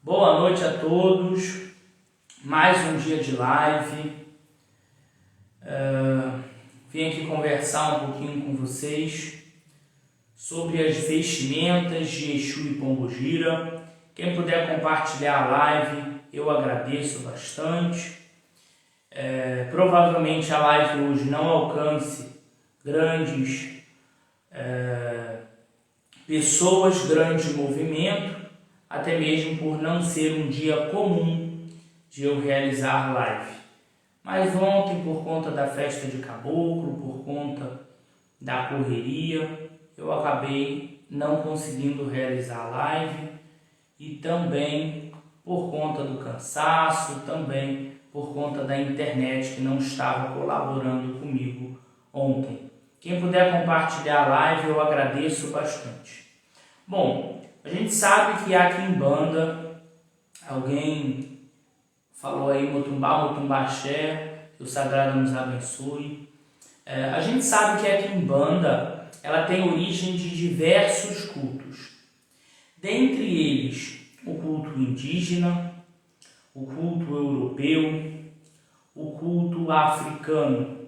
Boa noite a todos, mais um dia de live. Vim aqui conversar um pouquinho com vocês sobre as vestimentas de Exu e Pombogira. Quem puder compartilhar a live, eu agradeço bastante. Provavelmente a live hoje não alcance grandes pessoas, grande movimento, até mesmo por não ser um dia comum de eu realizar live. Mas ontem, por conta da festa de caboclo, por conta da correria, eu acabei não conseguindo realizar a live e também por conta do cansaço, também por conta da internet que não estava colaborando comigo ontem. Quem puder compartilhar a live, eu agradeço bastante. Bom, a gente sabe que a Quimbanda, alguém falou aí Motumbaxé, que o Sagrado nos abençoe. A gente sabe que a Quimbanda, ela tem origem de diversos cultos. Dentre eles, o culto indígena, o culto europeu, o culto africano,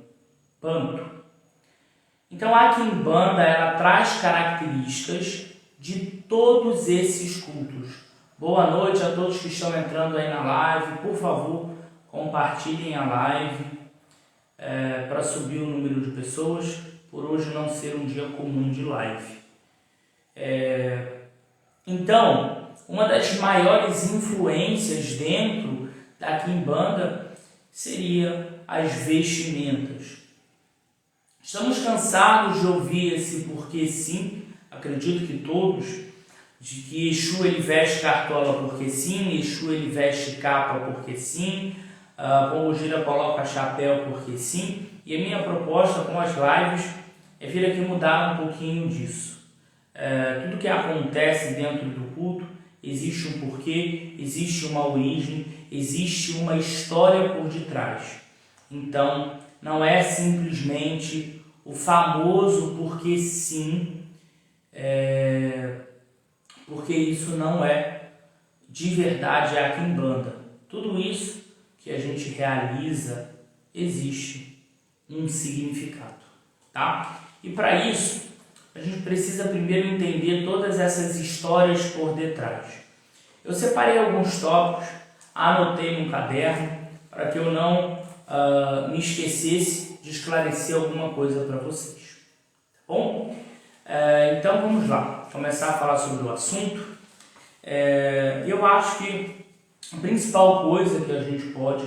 Banto. Então a Quimbanda, ela traz características de todos esses cultos. Boa noite a todos que estão entrando aí na live. Por favor, compartilhem a live para subir o número de pessoas, por hoje não ser um dia comum de live. Então, uma das maiores influências dentro da Quimbanda seria as vestimentas. Estamos cansados de ouvir esse porque sim. Acredito que todos, de que Exu ele veste cartola porque sim, Exu ele veste capa porque sim, Pombogira coloca chapéu porque sim, e a minha proposta com as lives é vir aqui mudar um pouquinho disso. Tudo que acontece dentro do culto, existe um porquê, existe uma origem, existe uma história por detrás. Então, não é simplesmente o famoso porque sim, porque isso não é de verdade a Quimbanda. Tudo isso que a gente realiza existe um significado, tá? E para isso a gente precisa primeiro entender todas essas histórias por detrás. Eu separei alguns tópicos, anotei no caderno para que eu não me esquecesse de esclarecer alguma coisa para vocês, tá bom? Então vamos lá, começar a falar sobre o assunto. Eu acho que a principal coisa que a gente pode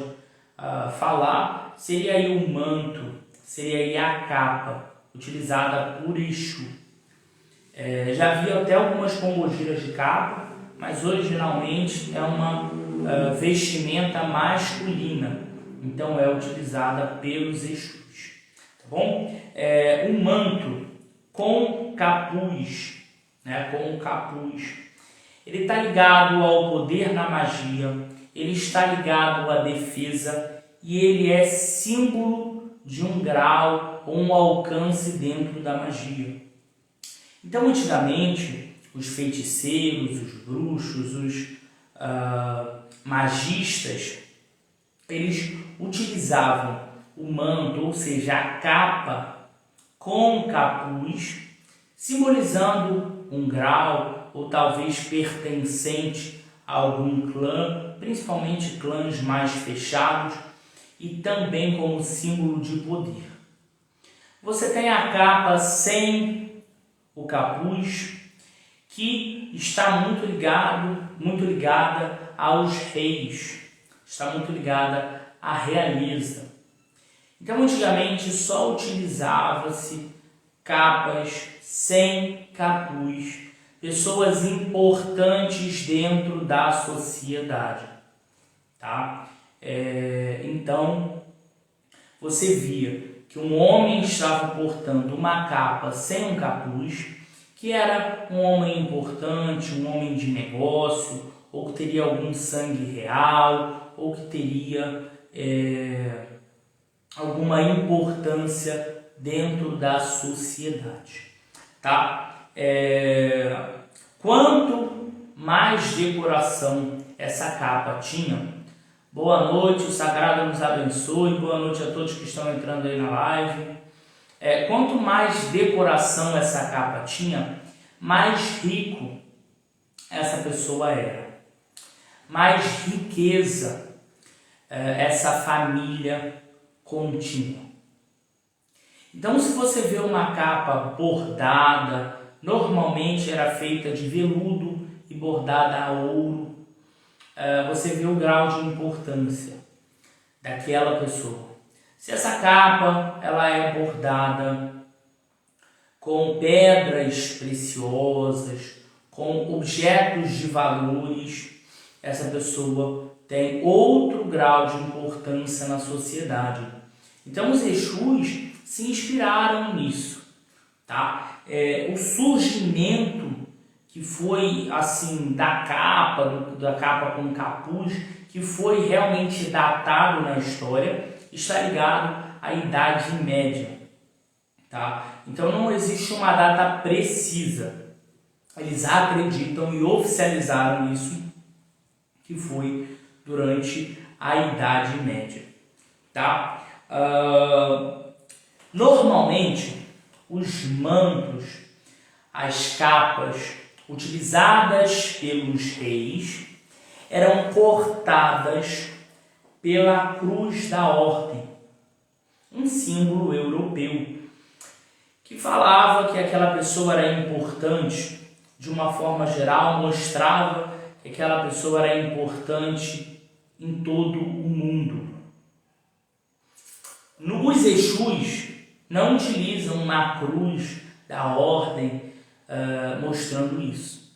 falar seria aí o manto, seria aí a capa utilizada por Exu. Já vi até algumas pombogiras de capa, mas originalmente é uma vestimenta masculina, então é utilizada pelos Exus, tá bom? O manto com capuz, ele está ligado ao poder na magia, ele está ligado à defesa e ele é símbolo de um grau ou um alcance dentro da magia. Então, antigamente, os feiticeiros, os bruxos, os magistas, eles utilizavam o manto, ou seja, a capa, com capuz, simbolizando um grau ou talvez pertencente a algum clã, principalmente clãs mais fechados, e também como símbolo de poder. Você tem a capa sem o capuz, que está muito ligada aos reis, está muito ligada à realeza. Então, antigamente, só utilizava-se capas sem capuz, pessoas importantes dentro da sociedade, tá? Então, você via que um homem estava portando uma capa sem um capuz, que era um homem importante, um homem de negócio, ou que teria algum sangue real, ou que teria alguma importância dentro da sociedade, tá? Quanto mais decoração essa capa tinha? Boa noite, o Sagrado nos abençoe, boa noite a todos que estão entrando aí na live. Quanto mais decoração essa capa tinha, mais rico essa pessoa era. Mais riqueza essa família continha. Então, se você vê uma capa bordada, normalmente era feita de veludo e bordada a ouro, você vê o grau de importância daquela pessoa. Se essa capa ela é bordada com pedras preciosas, com objetos de valores, essa pessoa tem outro grau de importância na sociedade. Então os Exus se inspiraram nisso, tá? O surgimento que foi assim da capa com capuz, que foi realmente datado na história, está ligado à Idade Média, tá? Então não existe uma data precisa. Eles acreditam e oficializaram isso, que foi durante a Idade Média, tá? Normalmente, os mantos, as capas utilizadas pelos reis eram cortadas pela cruz da ordem, um símbolo europeu, que falava que aquela pessoa era importante, de uma forma geral, mostrava que aquela pessoa era importante em todo o mundo. Os Exus não utilizam uma cruz da ordem mostrando isso.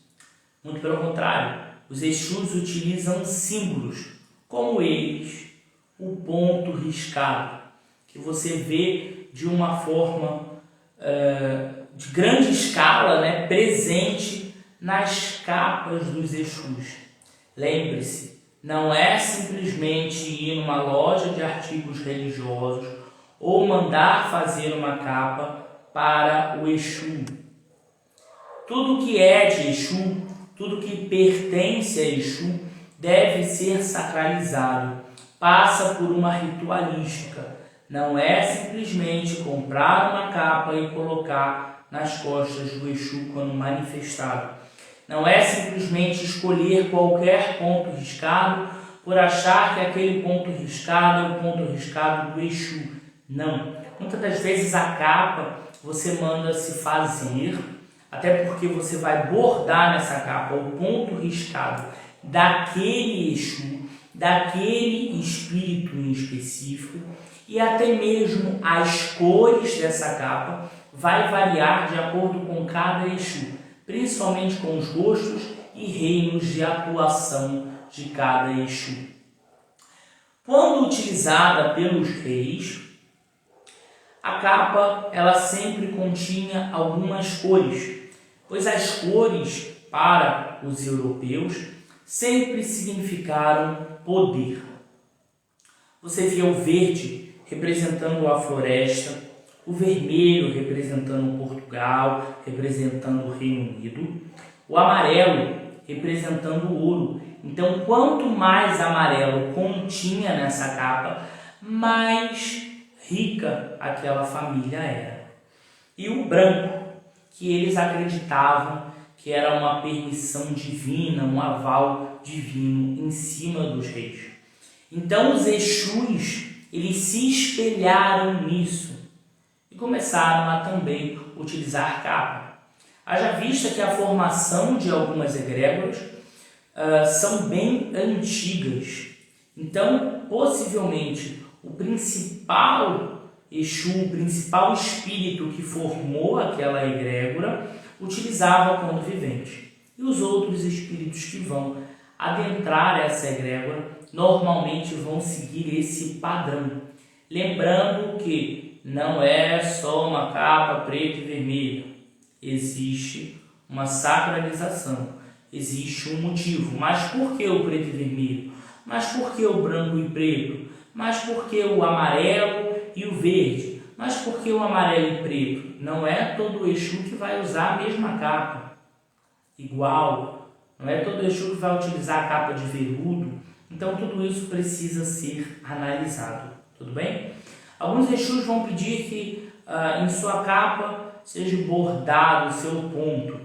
Muito pelo contrário, os Exus utilizam símbolos, como eles, o ponto riscado, que você vê de uma forma de grande escala, né, presente nas capas dos Exus. Lembre-se, não é simplesmente ir numa loja de artigos religiosos ou mandar fazer uma capa para o Exu. Tudo que é de Exu, tudo que pertence a Exu, deve ser sacralizado, passa por uma ritualística. Não é simplesmente comprar uma capa e colocar nas costas do Exu quando manifestado. Não é simplesmente escolher qualquer ponto riscado por achar que aquele ponto riscado é o ponto riscado do Exu. Não. Muitas das vezes a capa você manda se fazer, até porque você vai bordar nessa capa o ponto riscado daquele Exu, daquele espírito em específico, e até mesmo as cores dessa capa vai variar de acordo com cada Exu, principalmente com os rostos e reinos de atuação de cada Exu. Quando utilizada pelos reis, a capa ela sempre continha algumas cores, pois as cores para os europeus sempre significaram poder. Você vê o verde representando a floresta, o vermelho representando Portugal, representando o Reino Unido, o amarelo representando o ouro. Então, quanto mais amarelo continha nessa capa, mais rica aquela família era. E o branco, que eles acreditavam que era uma permissão divina, um aval divino em cima dos reis. Então os Exus, eles se espelharam nisso e começaram a também utilizar capa. Haja vista que a formação de algumas egrégoras são bem antigas. Então, possivelmente, o principal Exu, o principal espírito que formou aquela egrégora, utilizava quando vivente. E os outros espíritos que vão adentrar essa egrégora normalmente vão seguir esse padrão. Lembrando que não é só uma capa preta e vermelha. Existe uma sacralização, existe um motivo. Mas por que o preto e vermelho? Mas por que o branco e preto? Mas por que o amarelo e o verde? Mas por que o amarelo e preto? Não é todo Exu que vai usar a mesma capa, igual, Não é todo Exu que vai utilizar a capa de veludo. Então tudo isso precisa ser analisado, tudo bem? Alguns Exus vão pedir que em sua capa seja bordado o seu ponto.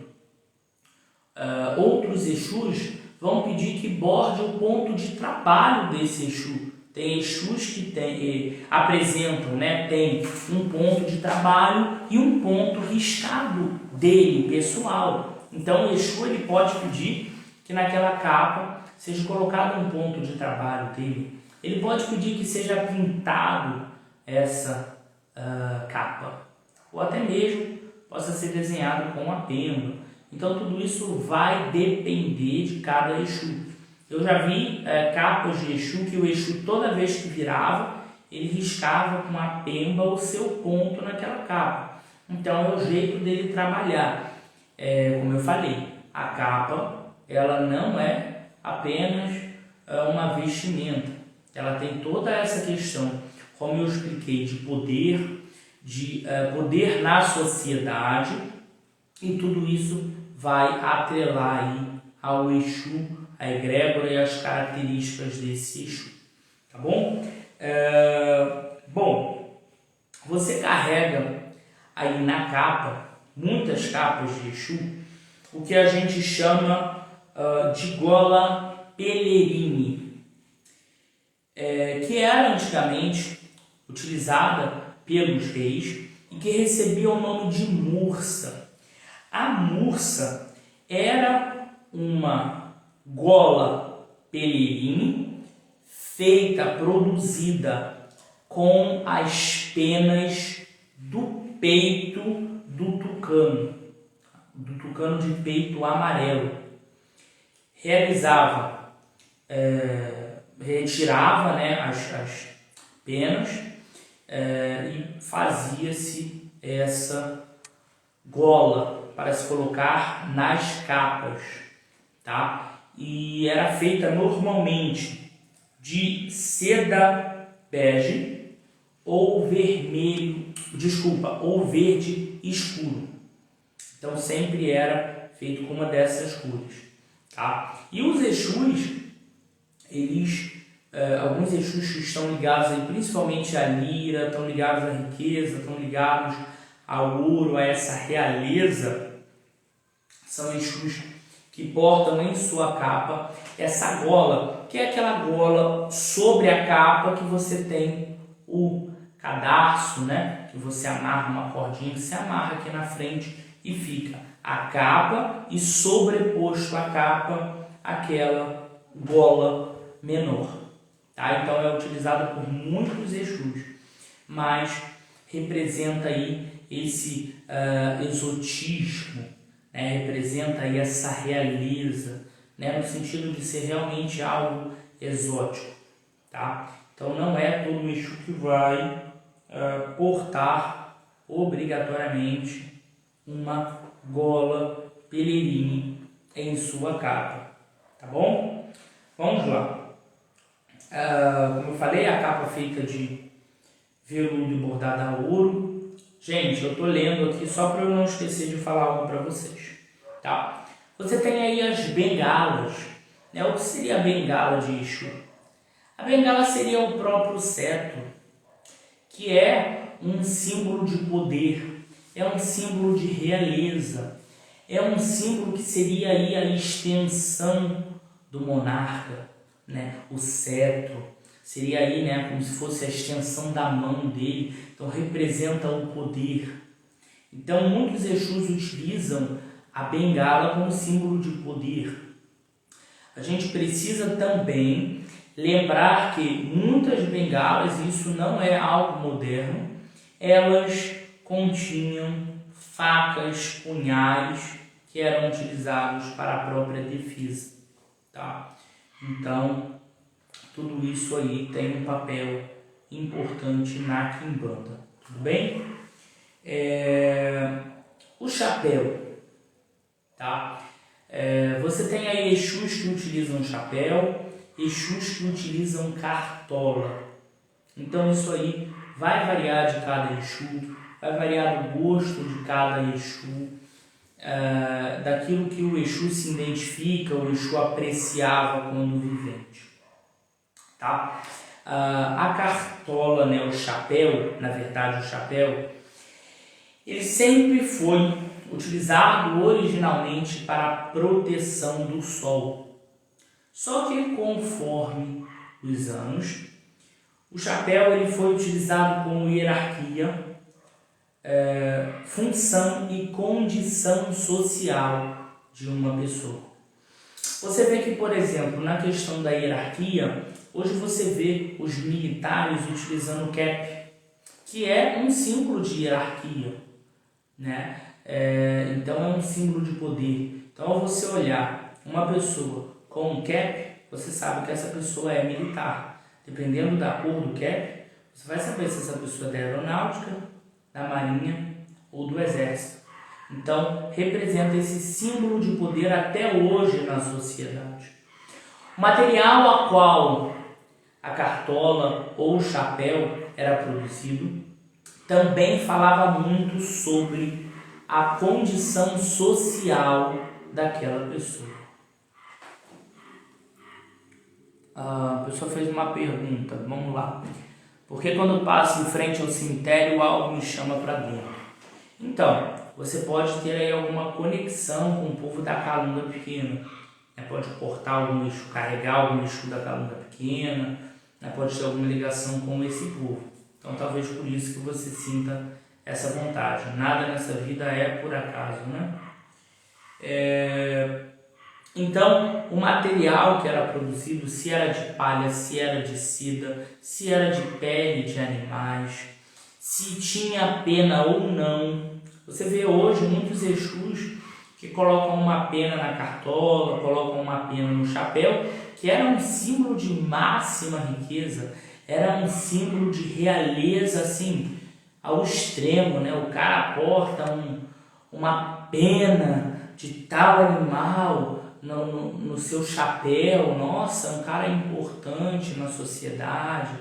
Outros Exus vão pedir que borde o ponto de trabalho desse Exu. Tem Exus que apresentam, né, tem um ponto de trabalho e um ponto riscado dele, pessoal. Então o Exu ele pode pedir que naquela capa seja colocado um ponto de trabalho dele. Ele pode pedir que seja pintado essa capa, ou até mesmo possa ser desenhado com a pena. Então tudo isso vai depender de cada Exu. Eu já vi capas de Exu que o Exu, toda vez que virava, ele riscava com a pemba o seu ponto naquela capa. Então é o jeito dele trabalhar. Como eu falei, a capa ela não é apenas uma vestimenta. Ela tem toda essa questão, como eu expliquei, de poder na sociedade, e tudo isso vai atrelar aí ao Exu, a egrégora e as características desse Exu, tá bom? Bom, você carrega aí na capa, muitas capas de Exu, o que a gente chama de gola Pelerine, que era antigamente utilizada pelos reis e que recebia o nome de mursa. A mursa era uma gola Pelerine produzida com as penas do peito do tucano de peito amarelo. Retirava, né, as penas e fazia-se essa gola para se colocar nas capas, tá? E era feita normalmente de seda bege ou ou verde escuro. Então sempre era feito com uma dessas cores, tá? E os Exus, alguns Exus que estão ligados aí, principalmente à lira, estão ligados à riqueza, estão ligados ao ouro, a essa realeza, são Exus que portam em sua capa essa gola, que é aquela gola sobre a capa que você tem o cadarço, né? Que você amarra uma cordinha, que você amarra aqui na frente e fica a capa e sobreposto à capa aquela gola menor, tá? Então é utilizado por muitos Exus, mas representa aí esse exotismo, né? Representa aí essa realeza, né? No sentido de ser realmente algo exótico, tá? Então não é todo Exu que vai portar obrigatoriamente uma gola Pelerine em sua capa, tá bom? Vamos lá. Como eu falei, a capa feita de veludo e bordada a ouro. Gente, eu tô lendo aqui só para eu não esquecer de falar algo para vocês, tá? Você tem aí as bengalas, né? O que seria a bengala de Exu? A bengala seria o próprio cetro, que é um símbolo de poder, é um símbolo de realeza, é um símbolo que seria aí a extensão do monarca, né? O cetro seria aí, né, como se fosse a extensão da mão dele, então representa o poder. Então muitos Exus utilizam a bengala como símbolo de poder. A gente precisa também lembrar que muitas bengalas, e isso não é algo moderno, elas continham facas, punhais que eram utilizados para a própria defesa, tá? Então, tudo isso aí tem um papel importante na quimbanda, tudo bem? O chapéu, tá? Você tem aí Exus que utilizam chapéu, Exus que utilizam cartola. Então isso aí vai variar de cada Exu, vai variar do gosto de cada Exu. daquilo que o Exu se identifica, o Exu apreciava quando vivente. Tá? A cartola, né, o chapéu, na verdade o chapéu, ele sempre foi utilizado originalmente para a proteção do sol. Só que conforme os anos, o chapéu ele foi utilizado como hierarquia, função e condição social de uma pessoa. Você vê que, por exemplo, na questão da hierarquia, hoje você vê os militares utilizando o cap, que é um símbolo de hierarquia, né? Então é um símbolo de poder. Então, ao você olhar uma pessoa com um cap, você sabe que essa pessoa é militar. Dependendo da cor do cap, você vai saber se essa pessoa é da aeronáutica, da marinha ou do exército. Então, representa esse símbolo de poder até hoje na sociedade. O material a qual a cartola ou o chapéu era produzido também falava muito sobre a condição social daquela pessoa. A pessoa fez uma pergunta, vamos lá. Por que quando eu passo em frente ao cemitério algo me chama para dentro? Então, você pode ter aí alguma conexão com o povo da Calunga Pequena. Pode portar algum Exu, carregar algum Exu da Calunga Pequena, pode ter alguma ligação com esse povo. Então, talvez por isso que você sinta essa vontade. Nada nessa vida é por acaso, né? Então, o material que era produzido, se era de palha, se era de seda, se era de pele de animais, se tinha pena ou não. Você vê hoje muitos Exus que colocam uma pena na cartola, colocam uma pena no chapéu, que era um símbolo de máxima riqueza, era um símbolo de realeza, assim, ao extremo, né? O cara porta uma pena de tal animal no seu chapéu, nossa, um cara importante na sociedade,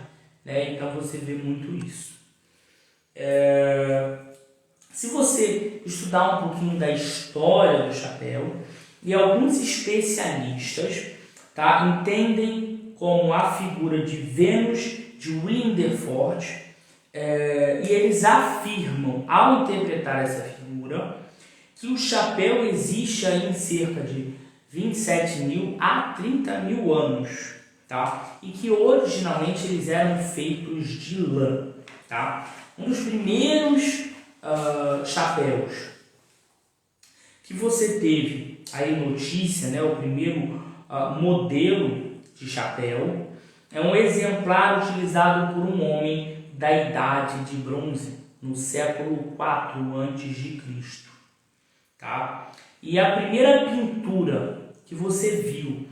né? Então você vê muito isso. Se você estudar um pouquinho da história do chapéu, e alguns especialistas, tá, entendem como a figura de Vênus de Wilderforce, e eles afirmam, ao interpretar essa figura, que o chapéu existe aí em cerca de 27 mil a 30 mil anos, tá? E que originalmente eles eram feitos de lã, tá? Um dos primeiros chapéus que você teve aí notícia, né? O primeiro modelo de chapéu é um exemplar utilizado por um homem da Idade de Bronze, no século IV a.C., tá? E a primeira pintura que você viu,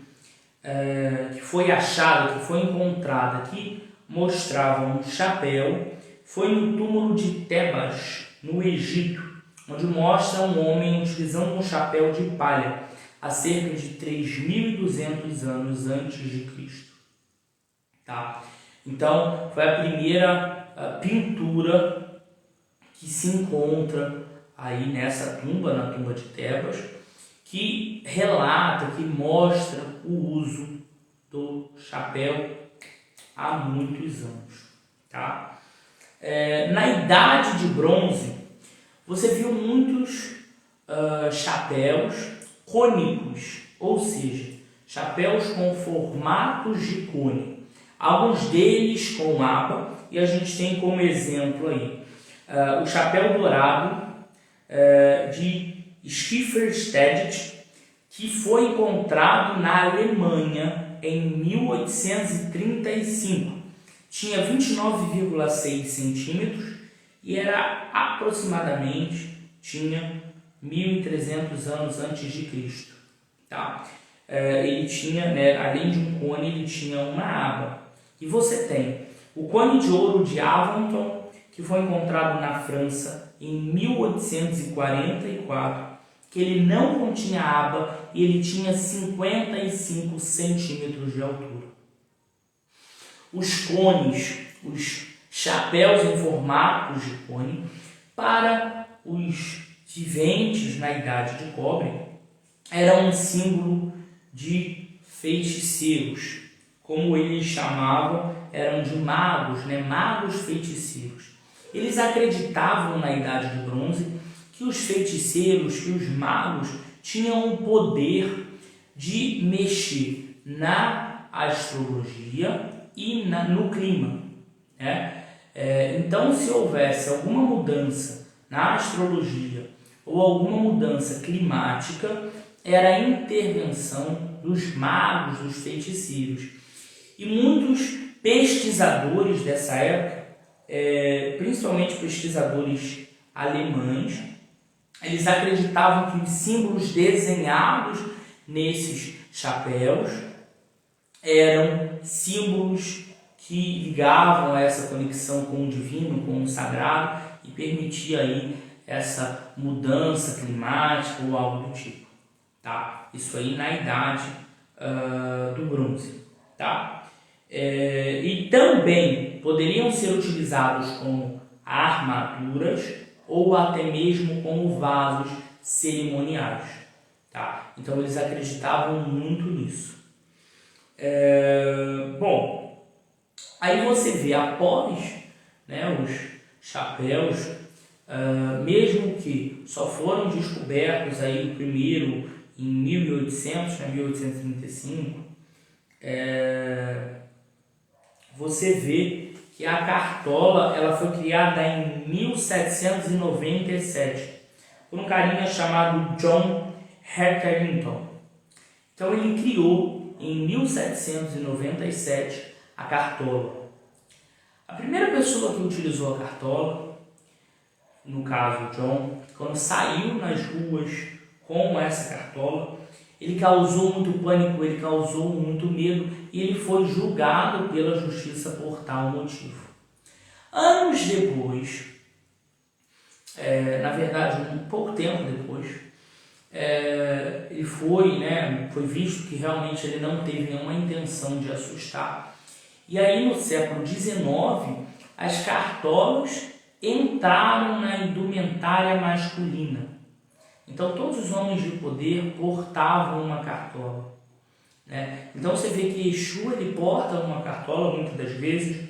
que foi achada, que foi encontrada, que mostrava um chapéu, foi no túmulo de Tebas, no Egito, onde mostra um homem utilizando um chapéu de palha há cerca de 3.200 anos antes de Cristo. Tá? Então, foi a primeira pintura que se encontra aí nessa tumba, na tumba de Tebas, que relata, que mostra o uso do chapéu há muitos anos. Tá? Na Idade de Bronze, você viu muitos chapéus cônicos, ou seja, chapéus com formatos de cone. Alguns deles com aba, e a gente tem como exemplo aí o chapéu dourado de Schifferstedt, que foi encontrado na Alemanha em 1835. Tinha 29,6 centímetros e era aproximadamente, tinha 1.300 anos antes de Cristo. Tá? Ele tinha, né, além de um cone, ele tinha uma aba. E você tem o cone de ouro de Aventon, que foi encontrado na França em 1844, que ele não continha aba e ele tinha 55 centímetros de altura. Os cones, os chapéus em formatos de cone, para os viventes na Idade de Cobre eram um símbolo de feiticeiros, como eles chamavam, eram de magos, né? Magos feiticeiros. Eles acreditavam na Idade de Bronze que os feiticeiros, que os magos tinham o poder de mexer na astrologia e no clima, né? Então, se houvesse alguma mudança na astrologia ou alguma mudança climática, era a intervenção dos magos, dos feiticeiros. E muitos pesquisadores dessa época, principalmente pesquisadores alemães, eles acreditavam que os símbolos desenhados nesses chapéus eram símbolos que ligavam a essa conexão com o divino, com o sagrado, e permitia aí essa mudança climática ou algo do tipo, tá? Isso aí na Idade do Bronze, tá? E também poderiam ser utilizados como armaduras ou até mesmo como vasos cerimoniais, tá? Então eles acreditavam muito nisso. Bom, aí você vê após, né, os chapéus, mesmo que só foram descobertos aí o primeiro em 1800, 1835, você vê que a cartola ela foi criada em 1797 por um carinha chamado John Hetherington. Então ele criou em 1797 a cartola. A primeira pessoa que utilizou a cartola, no caso John, quando saiu nas ruas com essa cartola, ele causou muito pânico, ele causou muito medo e ele foi julgado pela justiça por tal motivo. Anos depois, na verdade um pouco tempo depois, ele foi visto que realmente ele não teve nenhuma intenção de assustar. E aí no século XIX, as cartolas entraram na indumentária masculina. Então todos os homens de poder portavam uma cartola, né? Então você vê que Exu ele porta uma cartola muitas das vezes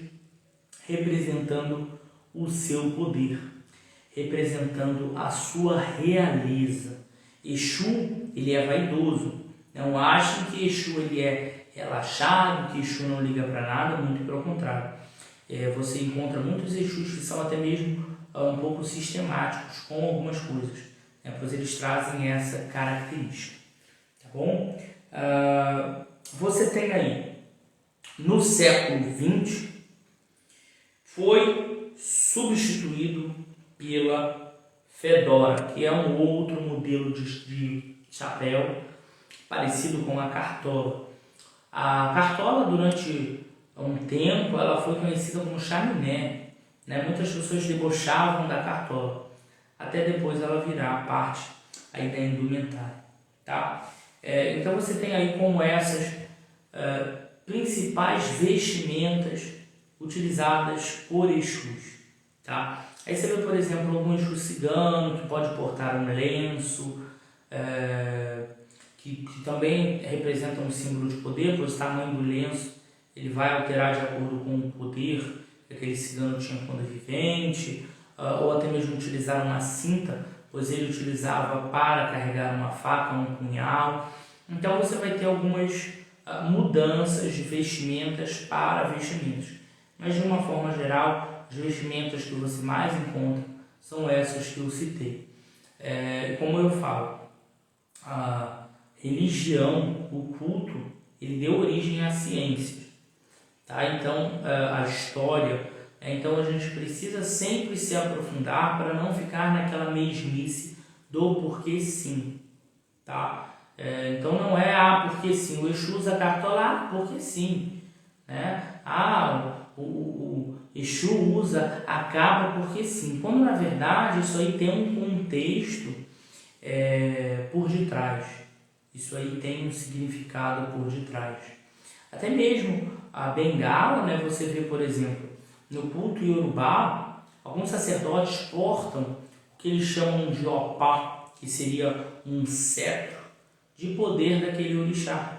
representando o seu poder, representando a sua realeza. Exu ele é vaidoso. Não achem que Exu ele é relaxado, que Exu não liga para nada, muito pelo contrário. Você encontra muitos Exus que são até mesmo um pouco sistemáticos com algumas coisas, pois eles trazem essa característica, tá bom? Você tem aí, no século XX, foi substituído pela fedora, que é um outro modelo de chapéu parecido com a cartola. A cartola, durante um tempo, ela foi conhecida como chaminé, né? Muitas pessoas debochavam da cartola, até depois ela virar parte aí da indumentária, tá? Então você tem aí como essas principais vestimentas utilizadas por Exus, tá? Aí você vê, por exemplo, algum Exu cigano que pode portar um lenço, que também representa um símbolo de poder, pois o tamanho do lenço ele vai alterar de acordo com o poder que aquele cigano tinha quando vivente, ou até mesmo utilizar uma cinta, pois ele utilizava para carregar uma faca, um punhal. Então você vai ter algumas mudanças de vestimentas para vestimentas, mas de uma forma geral, as vestimentas que você mais encontra são essas que eu citei. Como eu falo, a religião, o culto, ele deu origem à ciência, tá? Então a história, então a gente precisa sempre se aprofundar para não ficar naquela mesmice do porquê sim, tá? Então não é porque sim, o Exu usa a cartola porque sim, né? O Exu usa a capa porque sim, quando na verdade isso aí tem um contexto por detrás, isso aí tem um significado por detrás. Até mesmo a bengala, né? Você vê, por exemplo, no culto iorubá, alguns sacerdotes portam o que eles chamam de opá, que seria um cetro de poder daquele orixá.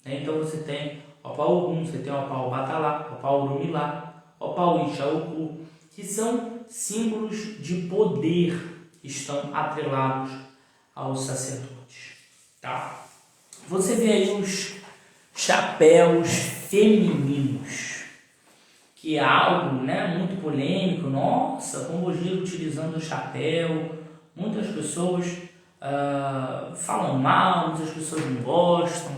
Então você tem opá Ogum, você tem opá Obatalá, opá Orumilá, opá Orixá-Oku, que são símbolos de poder que estão atrelados aos sacerdotes. Tá? Você vê aí os chapéus femininos, que é algo, né, muito polêmico. Nossa, Pombogira utilizando o chapéu, muitas pessoas falam mal, muitas pessoas não gostam,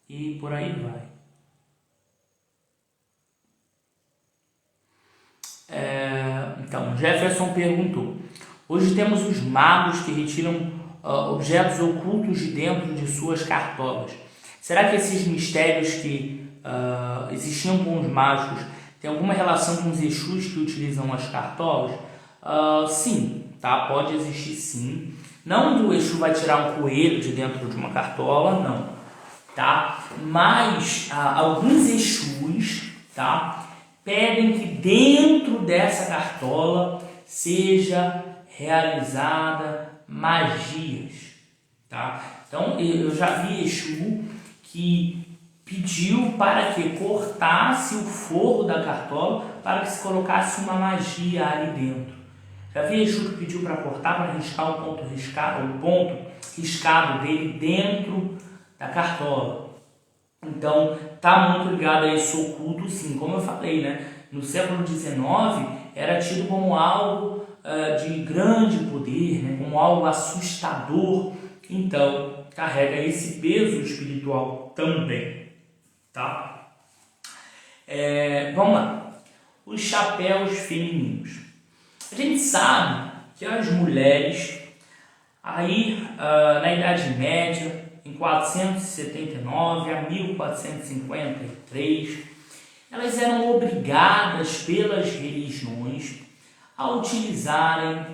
e por aí vai. Então, Jefferson perguntou: hoje temos os magos que retiram objetos ocultos de dentro de suas cartolas. Será que esses mistérios que existiam com os mágicos têm alguma relação com os Exus que utilizam as cartolas? Sim, tá? Pode existir sim. Não que o Exu vai tirar um coelho de dentro de uma cartola, não. Tá? Mas alguns Exus, tá, pedem que dentro dessa cartola seja realizada magias, tá? Então eu já vi Exu que pediu para que cortasse o forro da cartola para que se colocasse uma magia ali dentro. Já vi Exu que pediu para cortar, para riscar o ponto riscado dele dentro da cartola. Então tá muito ligado a esse oculto, sim. Como eu falei, né? No século XIX era tido como algo de grande poder, né? Como algo assustador. Então carrega esse peso espiritual também, tá? Vamos lá. Os chapéus femininos. A gente sabe que as mulheres aí na Idade Média, em 479 a 1453, elas eram obrigadas pelas religiões a utilizarem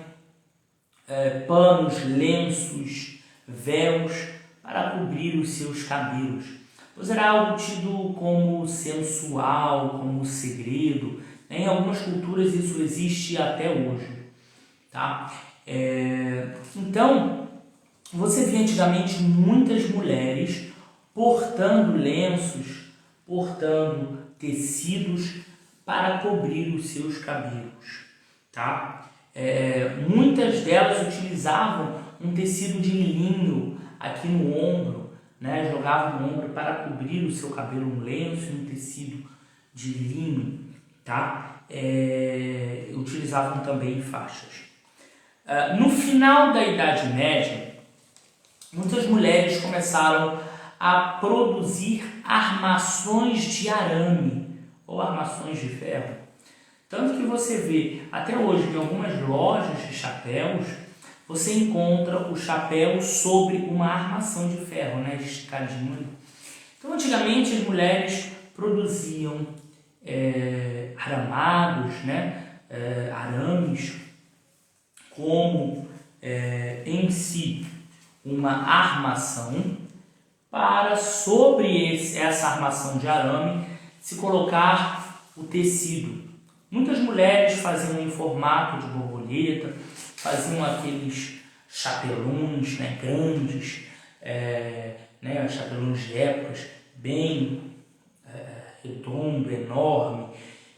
panos, lenços, véus para cobrir os seus cabelos, pois era algo tido como sensual, como segredo. Em algumas culturas isso existe até hoje, tá? Então, você via antigamente muitas mulheres portando lenços, portando tecidos para cobrir os seus cabelos, tá? Muitas delas utilizavam um tecido de linho aqui no ombro, né? Jogavam no ombro para cobrir o seu cabelo, um lenço e um tecido de linho, tá? Utilizavam também faixas. No final da Idade Média, muitas mulheres começaram a produzir armações de arame ou armações de ferro. Tanto que você vê até hoje em algumas lojas de chapéus, você encontra o chapéu sobre uma armação de ferro, né, esticadinho. Então, antigamente as mulheres produziam aramados, né, arames, como em si uma armação, para sobre essa armação de arame se colocar o tecido. Muitas mulheres faziam em formato de borboleta, faziam aqueles chapelões, né, grandes, né, chapelões de épocas, bem redondo, enorme,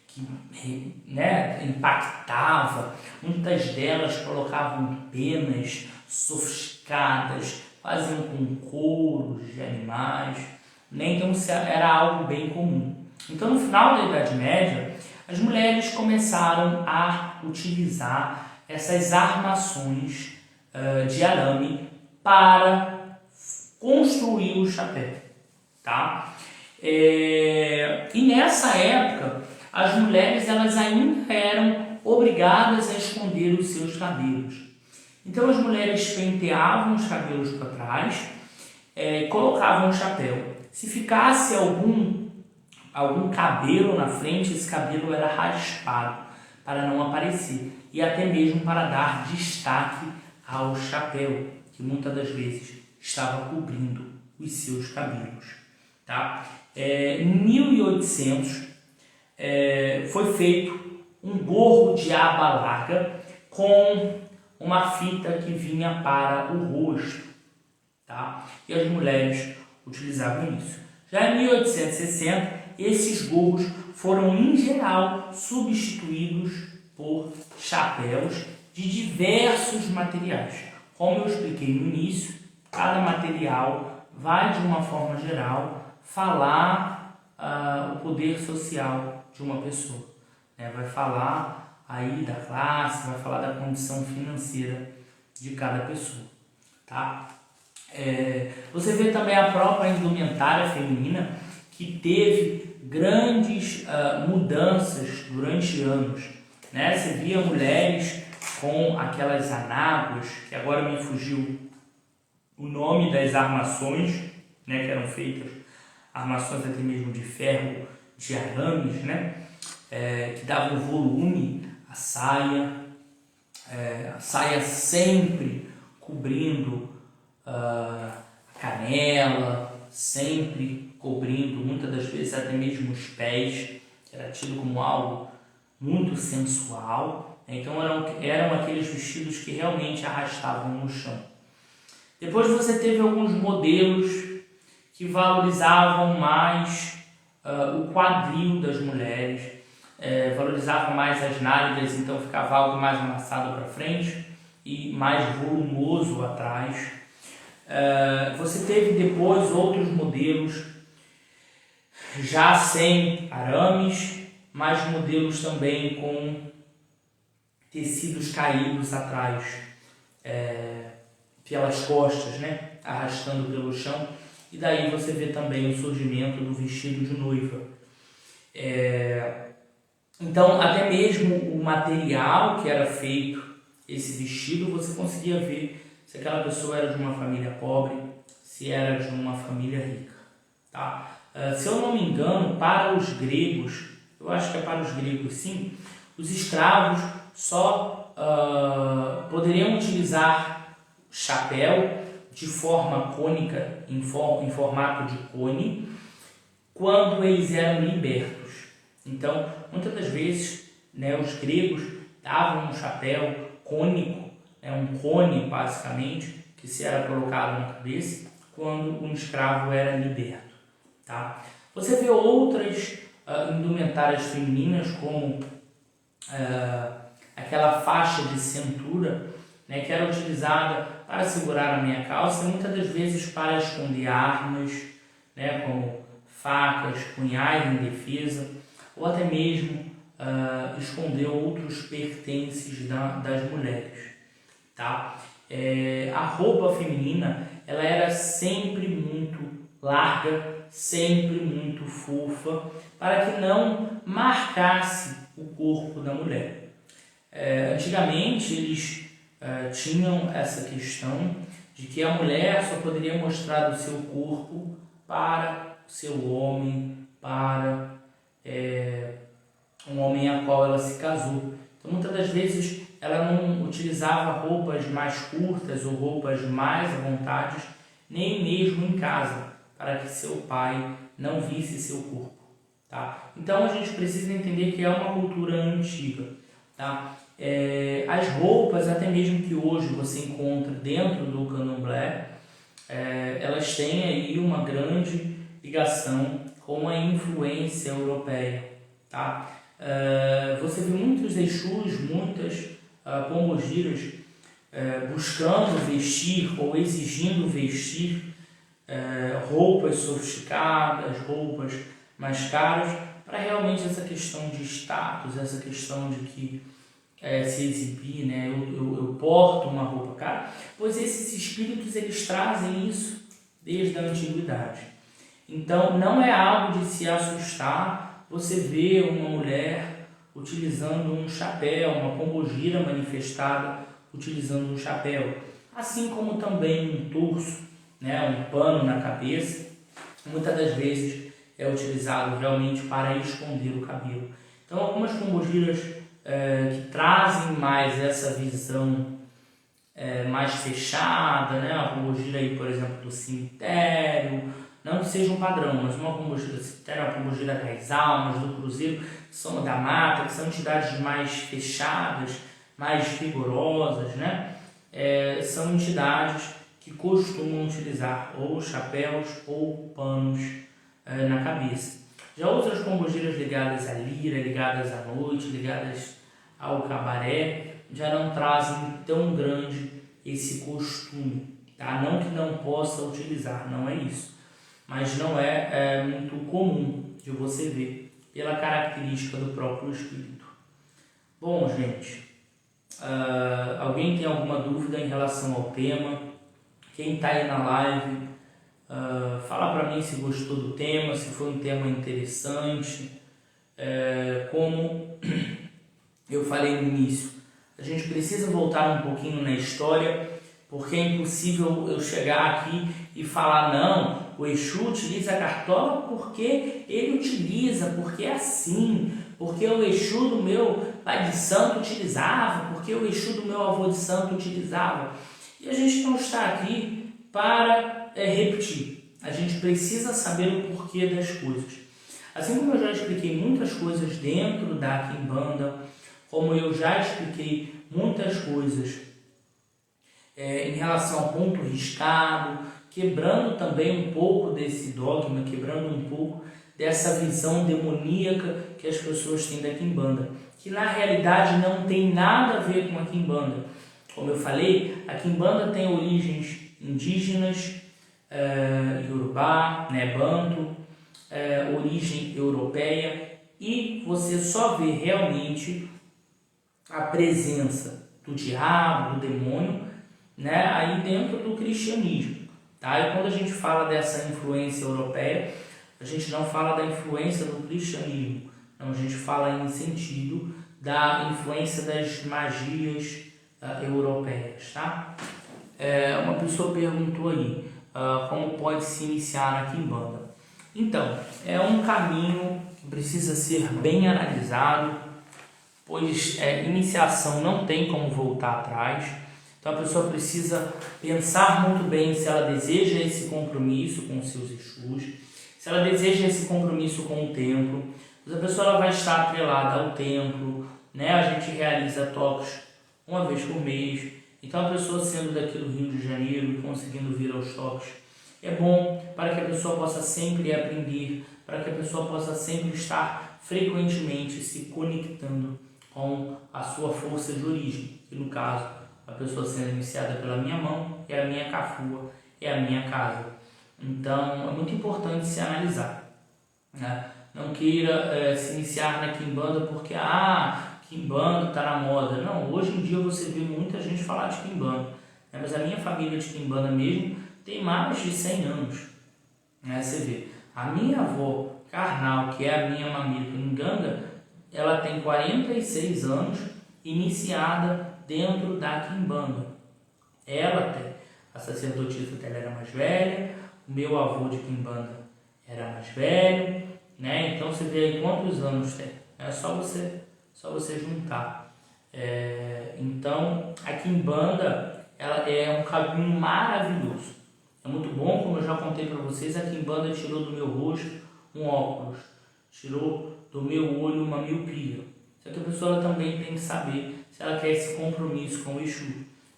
que, né, impactava. Muitas delas colocavam penas sofisticadas, faziam com couros de animais, né? Então era algo bem comum. Então, no final da Idade Média, as mulheres começaram a utilizar essas armações de arame para construir o chapéu, tá? E nessa época, as mulheres elas ainda eram obrigadas a esconder os seus cabelos. Então as mulheres penteavam os cabelos para trás, colocavam o chapéu. Se ficasse algum cabelo na frente, esse cabelo era raspado para não aparecer e até mesmo para dar destaque ao chapéu, que muitas das vezes estava cobrindo os seus cabelos, tá? Em 1800 foi feito um gorro de aba larga com uma fita que vinha para o rosto, tá? E as mulheres utilizavam isso. Já em 1860, esses gorros foram, em geral, substituídos por chapéus de diversos materiais. Como eu expliquei no início, cada material vai, de uma forma geral, falar o poder social de uma pessoa. Vai falar aí da classe, vai falar da condição financeira de cada pessoa. Tá? Você vê também a própria indumentária feminina, que teve grandes mudanças durante anos. Você via mulheres com aquelas anáguas, que agora me fugiu o nome das armações, que eram feitas, armações até mesmo de ferro, de arames, que davam volume à saia, a saia sempre cobrindo a canela, sempre cobrindo, muitas das vezes até mesmo os pés, que era tido como algo muito sensual. Então eram aqueles vestidos que realmente arrastavam no chão. Depois você teve alguns modelos que valorizavam mais o quadril das mulheres, valorizavam mais as nádegas, então ficava algo mais amassado para frente e mais volumoso atrás. Você teve depois outros modelos já sem arames, mas modelos também com tecidos caídos atrás, pelas costas, arrastando pelo chão. E daí você vê também o surgimento do vestido de noiva. Então, até mesmo o material que era feito esse vestido, você conseguia ver se aquela pessoa era de uma família pobre, se era de uma família rica. Tá? Se eu não me engano, para os gregos, eu acho que é para os gregos sim, os escravos só poderiam utilizar chapéu de forma cônica, em formato de cone, quando eles eram libertos. Então, muitas das vezes, os gregos davam um chapéu cônico, um cone basicamente, que se era colocado na cabeça quando um escravo era liberto. Tá? Você vê outras indumentárias femininas, como aquela faixa de cintura, que era utilizada para segurar a minha calça, e muitas das vezes para esconder armas, como facas, punhais em defesa, ou até mesmo esconder outros pertences das mulheres. Tá? A roupa feminina ela era sempre muito larga, sempre muito fofa, para que não marcasse o corpo da mulher. Antigamente eles tinham essa questão de que a mulher só poderia mostrar o seu corpo para o seu homem, para um homem a qual ela se casou. Então, muitas das vezes, ela não utilizava roupas mais curtas ou roupas mais à vontade, nem mesmo em casa, para que seu pai não visse seu corpo. Tá? Então, a gente precisa entender que é uma cultura antiga. Tá? As roupas, até mesmo que hoje você encontra dentro do candomblé, elas têm aí uma grande ligação com a influência europeia. Tá? Você vê muitos exus, muitas pombogiras buscando vestir ou exigindo vestir roupas sofisticadas, roupas mais caras, para realmente essa questão de status, essa questão de que se exibir, eu porto uma roupa cara, pois esses espíritos eles trazem isso desde a antiguidade. Então não é algo de se assustar você ver uma mulher utilizando um chapéu, uma pombogira manifestada utilizando um chapéu, assim como também um torso, um pano na cabeça, muitas das vezes é utilizado realmente para esconder o cabelo. Então algumas pombogiras que trazem mais essa visão mais fechada, a pombogira aí, por exemplo, do cemitério, não que seja um padrão, mas uma pombogira do cemitério, uma pombogira das almas, do cruzeiro, são da mata, que são entidades mais fechadas, mais rigorosas, né? São entidades que costumam utilizar ou chapéus ou panos na cabeça. Já outras combogeiras ligadas à lira, ligadas à noite, ligadas ao cabaré, já não trazem tão grande esse costume, tá? Não que não possa utilizar, não é isso, mas não é muito comum de você ver pela característica do próprio espírito. Bom, gente, alguém tem alguma dúvida em relação ao tema? Quem está aí na live, fala para mim se gostou do tema, se foi um tema interessante. Como eu falei no início, a gente precisa voltar um pouquinho na história, porque é impossível eu chegar aqui e falar, não, o Exu utiliza a cartola porque ele utiliza, porque é assim, porque o Exu do meu pai de santo utilizava, porque o Exu do meu avô de santo utilizava. E a gente não está aqui para repetir. A gente precisa saber o porquê das coisas. Assim como eu já expliquei muitas coisas dentro da Quimbanda, como eu já expliquei muitas coisas em relação ao ponto riscado, quebrando também um pouco desse dogma, quebrando um pouco dessa visão demoníaca que as pessoas têm da Quimbanda, que na realidade não tem nada a ver com a Quimbanda. Como eu falei, a Quimbanda tem origens indígenas, Yorubá, né, Banto, origem europeia, e você só vê realmente a presença do diabo, do demônio, né, aí dentro do cristianismo. Tá? E quando a gente fala dessa influência europeia, a gente não fala da influência do cristianismo, não, a gente fala em sentido da influência das magias europeias, tá? Uma pessoa perguntou aí como pode se iniciar na Quimbanda. Então, é um caminho que precisa ser bem analisado, pois iniciação não tem como voltar atrás. Então a pessoa precisa pensar muito bem se ela deseja esse compromisso com os seus Exus, se ela deseja esse compromisso com o templo. Mas a pessoa ela vai estar atrelada ao templo, né? A gente realiza toques uma vez por mês. Então a pessoa sendo daqui do Rio de Janeiro e conseguindo vir aos toques, é bom para que a pessoa possa sempre aprender, para que a pessoa possa sempre estar frequentemente se conectando com a sua força de origem, que no caso, a pessoa sendo iniciada pela minha mão, é a minha cafua, é a minha casa. Então é muito importante se analisar, né? Não queira se iniciar na Quimbanda porque Quimbanda está na moda. Não, hoje em dia você vê muita gente falar de Quimbanda, né? Mas a minha família de Quimbanda mesmo tem mais de 100 anos, né? Você vê, a minha avó carnal, que é a minha mamita Nganga, ela tem 46 anos, iniciada dentro da Quimbanda. Ela tem, a sacerdotisa dela era mais velha, o meu avô de Quimbanda era mais velho, né? Então você vê aí quantos anos tem, é só você juntar. Então a Quimbanda ela é um caminho maravilhoso, é muito bom, como eu já contei para vocês. A Quimbanda tirou do meu rosto um óculos, tirou do meu olho uma miopia. Só que a pessoa ela também tem que saber se ela quer esse compromisso com o Exu.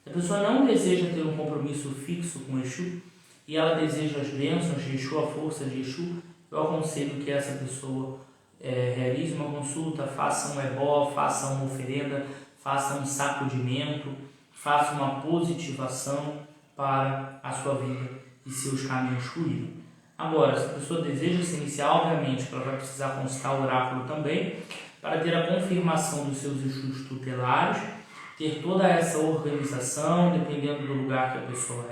Se a pessoa não deseja ter um compromisso fixo com o Exu e ela deseja as bênçãos de Exu, a força de Exu, eu aconselho que essa pessoa realize uma consulta, faça um ebó, faça uma oferenda, faça um sacudimento, faça uma positivação para a sua vida e seus caminhos fluírem. Agora, se a pessoa deseja se iniciar, obviamente ela vai precisar consultar o oráculo também, para ter a confirmação dos seus Exus tutelares, ter toda essa organização, dependendo do lugar que a pessoa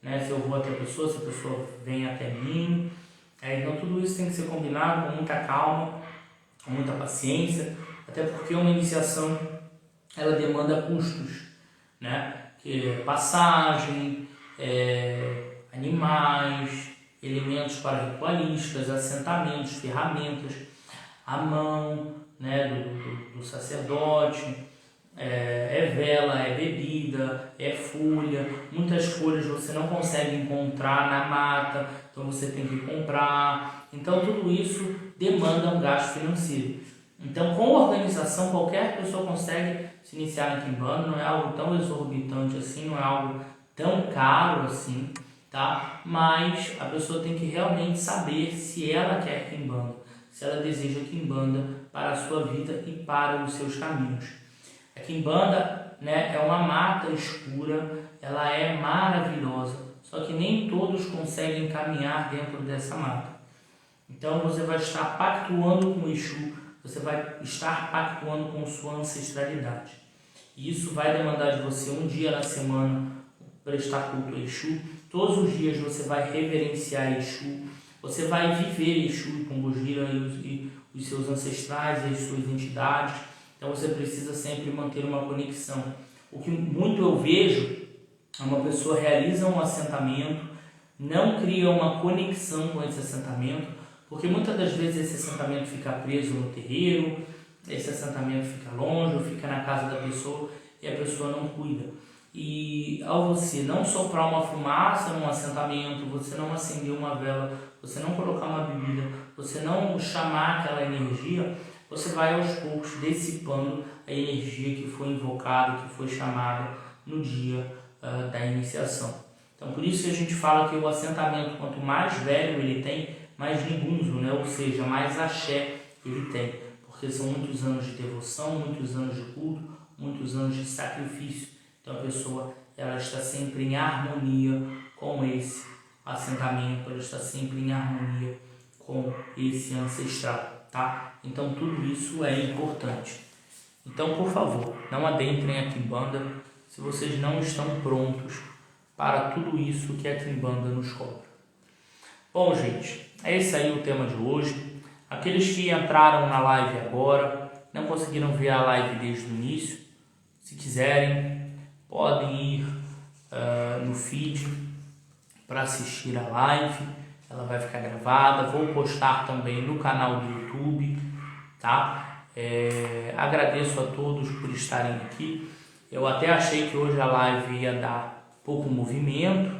né? Se eu vou até a pessoa, se a pessoa vem até mim. Então tudo isso tem que ser combinado com muita calma, com muita paciência, até porque uma iniciação ela demanda custos, né? Que é passagem, animais, elementos para ritualistas, assentamentos, ferramentas, a mão, né, do sacerdote, vela, bebida, folha. Muitas folhas você não consegue encontrar na mata, então você tem que comprar. Então tudo isso demanda um gasto financeiro. Então, com organização, qualquer pessoa consegue se iniciar na Kimbanda, não é algo tão exorbitante assim, não é algo tão caro assim, tá? Mas a pessoa tem que realmente saber se ela quer Kimbanda, se ela deseja Kimbanda para a sua vida e para os seus caminhos. A Kimbanda, né, é uma mata escura, ela é maravilhosa, só que nem todos conseguem caminhar dentro dessa mata. Então você vai estar pactuando com o Exu, você vai estar pactuando com sua ancestralidade. E isso vai demandar de você um dia na semana prestar culto a Exu. Todos os dias você vai reverenciar Exu, você vai viver Exu e Pombogira e os seus ancestrais e as suas entidades. Então você precisa sempre manter uma conexão. O que muito eu vejo é uma pessoa realiza um assentamento, não cria uma conexão com esse assentamento, porque muitas das vezes esse assentamento fica preso no terreiro, esse assentamento fica longe, ou fica na casa da pessoa e a pessoa não cuida. E ao você não soprar uma fumaça num assentamento, você não acender uma vela, você não colocar uma bebida, você não chamar aquela energia, você vai aos poucos dissipando a energia que foi invocada, que foi chamada no dia da iniciação. Então por isso que a gente fala que o assentamento, quanto mais velho ele tem, mais ligunzo, né? Ou seja, mais axé ele tem, porque são muitos anos de devoção, muitos anos de culto, muitos anos de sacrifício. Então a pessoa ela está sempre em harmonia com esse assentamento, ela está sempre em harmonia com esse ancestral, tá? Então tudo isso é importante. Então, por favor, não adentrem a Kimbanda se vocês não estão prontos para tudo isso que a Kimbanda nos cobra. Bom, gente, esse aí o tema de hoje. Aqueles que entraram na live agora, não conseguiram ver a live desde o início, se quiserem, podem ir no feed para assistir a live. Ela vai ficar gravada. Vou postar também no canal do YouTube, tá? Agradeço a todos por estarem aqui. Eu até achei que hoje a live ia dar pouco movimento,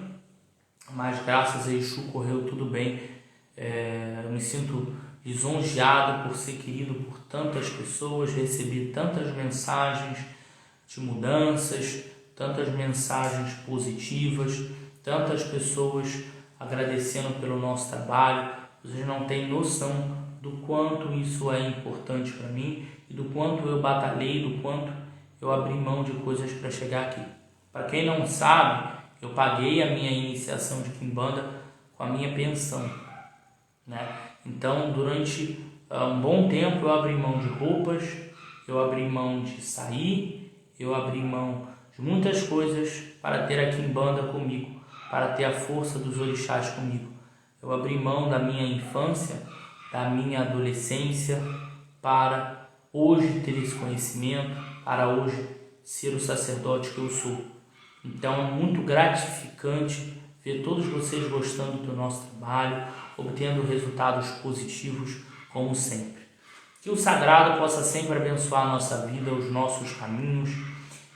mas graças a Exu correu tudo bem. Eu me sinto lisonjeado por ser querido por tantas pessoas, recebi tantas mensagens de mudanças, tantas mensagens positivas, tantas pessoas agradecendo pelo nosso trabalho. Vocês não têm noção do quanto isso é importante para mim e do quanto eu batalhei, do quanto eu abri mão de coisas para chegar aqui. Para quem não sabe, eu paguei a minha iniciação de Kimbanda com a minha pensão, né? Então, durante um bom tempo, eu abri mão de roupas, eu abri mão de sair, eu abri mão de muitas coisas para ter a Kimbanda comigo, para ter a força dos orixás comigo. Eu abri mão da minha infância, da minha adolescência, para hoje ter esse conhecimento, para hoje ser o sacerdote que eu sou. Então é muito gratificante ver todos vocês gostando do nosso trabalho, obtendo resultados positivos como sempre. Que o Sagrado possa sempre abençoar a nossa vida, os nossos caminhos,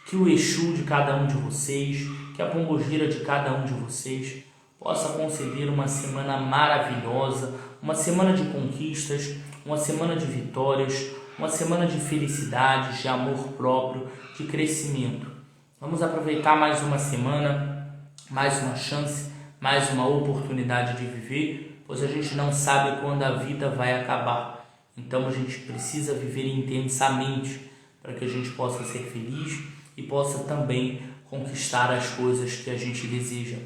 que o Exu de cada um de vocês, que a Pombogira de cada um de vocês possa conceder uma semana maravilhosa, uma semana de conquistas, uma semana de vitórias, uma semana de felicidade, de amor próprio, de crescimento. Vamos aproveitar mais uma semana, mais uma chance, mais uma oportunidade de viver, pois a gente não sabe quando a vida vai acabar. Então a gente precisa viver intensamente para que a gente possa ser feliz e possa também conquistar as coisas que a gente deseja.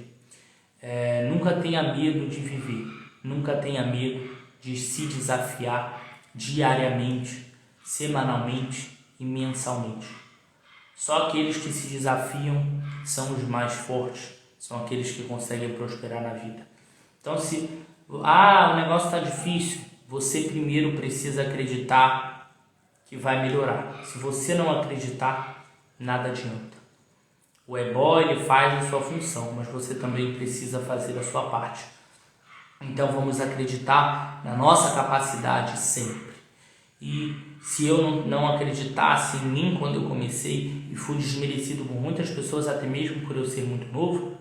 Nunca tenha medo de viver, nunca tenha medo de se desafiar diariamente, semanalmente e mensalmente. Só aqueles que se desafiam são os mais fortes, são aqueles que conseguem prosperar na vida. Então, se o negócio está difícil, você primeiro precisa acreditar que vai melhorar. Se você não acreditar, nada adianta. O ebó, ele faz a sua função, mas você também precisa fazer a sua parte. Então vamos acreditar na nossa capacidade sempre. E se eu não acreditasse em mim quando eu comecei e fui desmerecido por muitas pessoas, até mesmo por eu ser muito novo,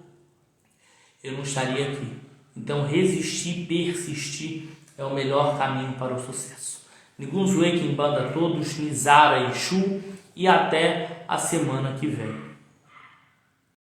eu não estaria aqui. Então resistir, persistir é o melhor caminho para o sucesso. Niguns Wake em banda todos, Nizara e Exu, e até a semana que vem.